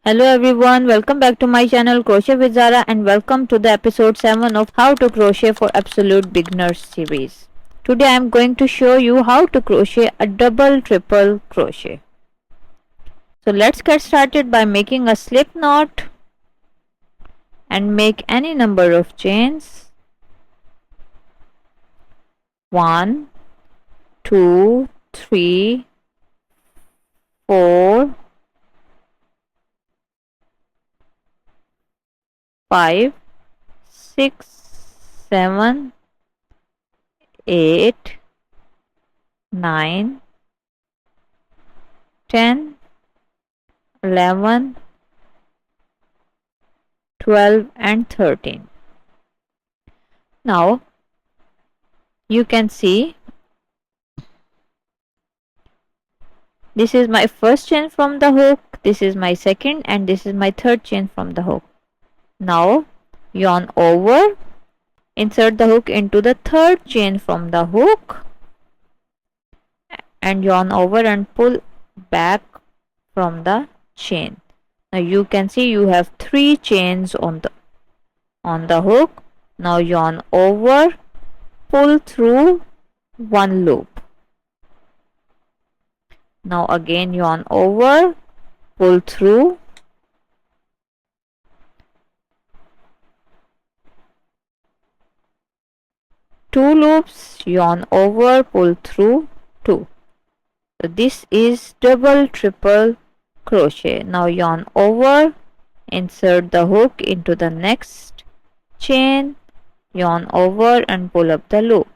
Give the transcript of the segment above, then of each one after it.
Hello everyone, welcome back to my channel Crochet with Zara and welcome to the episode 7 of How to Crochet for Absolute Beginners series. Today I am going to show you how to crochet a double triple crochet. So let's get started by making a slip knot and make any number of chains. 1, 2, 3, 4, 5, 6, 7, 8, 9, 10, 11, 12 and 13. Now you can see this is my first chain from the hook, this is my second and this is my third chain from the hook. Now yarn over, insert the hook into the third chain from the hook and yarn over and pull back from the chain. Now you can see you have 3 chains on the hook. Now yarn over, pull through 1 loop. Now again yarn over, pull through 2 loops, yarn over, pull through 2. So this is double triple crochet. Now yarn over, insert the hook into the next chain, yarn over and pull up the loop.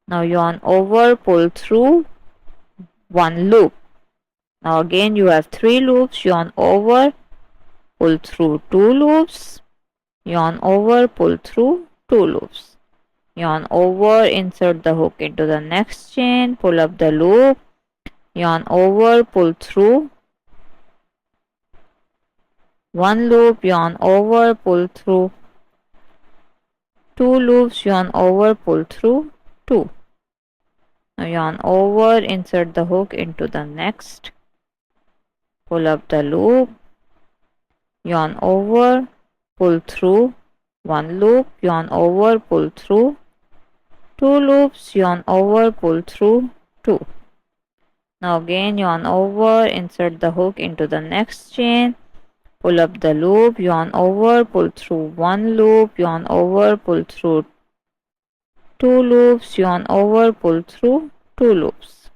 Now yarn over, pull through 1 loop. Now again you have 3 loops, yarn over, pull through 2 loops, yarn over, pull through 2 loops. Yarn over, insert the hook into the next chain, pull up the loop, yarn over, pull through 1 loop, yarn over, pull through 2 loops, yarn over, pull through 2. Now yarn over, insert the hook into the next, pull up the loop, yarn over, pull through 1 loop, yarn over, pull through 2 loops, yarn over, pull through 2. Now again yarn over, insert the hook into the next chain, pull up the loop, yarn over, pull through 1 loop, yarn over, pull through 2 loops, yarn over, pull through 2 loops.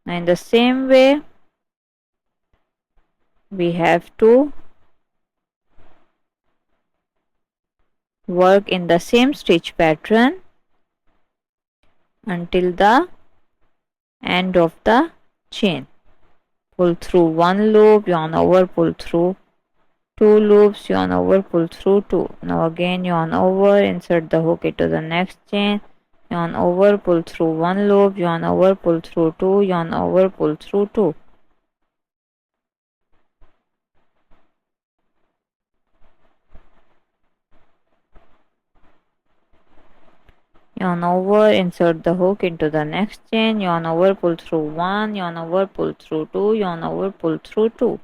Now in the same way we have to work in the same stitch pattern until the end of the chain. Pull through 1 loop, yarn over, pull through 2 loops, yarn over, pull through 2. Now again yarn over, insert the hook into the next chain, yarn over, pull through 1 loop, yarn over, pull through 2, yarn over, pull through 2. Yarn over, insert the hook into the next chain, yarn over, pull through 1, yarn over, pull through 2, yarn over, pull through 2.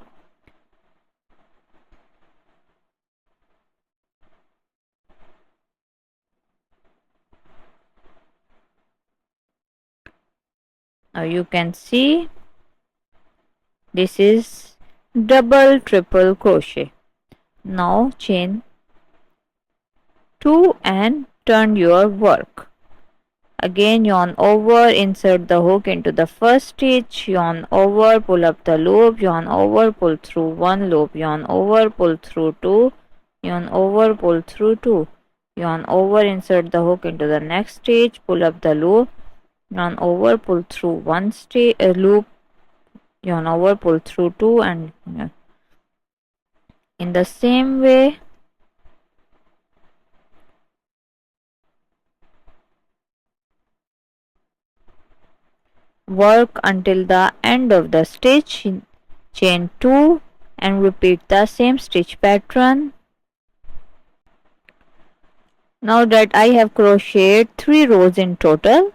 Now you can see this is double triple crochet. Now chain 2 and turn your work. Again yarn over, insert the hook into the first stitch, yarn over, pull up the loop, yarn over, pull through 1 loop, yarn over, pull through 2, yarn over, pull through 2, yarn over, insert the hook into the next stitch, pull up the loop, yarn over, pull through 1 loop, yarn over, pull through 2 and in the same way work until the end of the stitch, chain 2 and repeat the same stitch pattern. Now that I have crocheted 3 rows in total,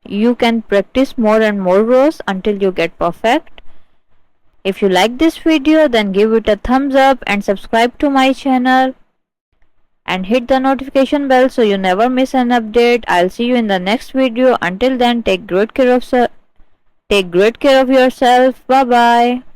you can practice more and more rows until you get perfect. If you like this video, then give it a thumbs up and subscribe to my channel and hit the notification bell so you never miss an update. I'll see you in the next video. Until then, take great care of yourself. Bye bye.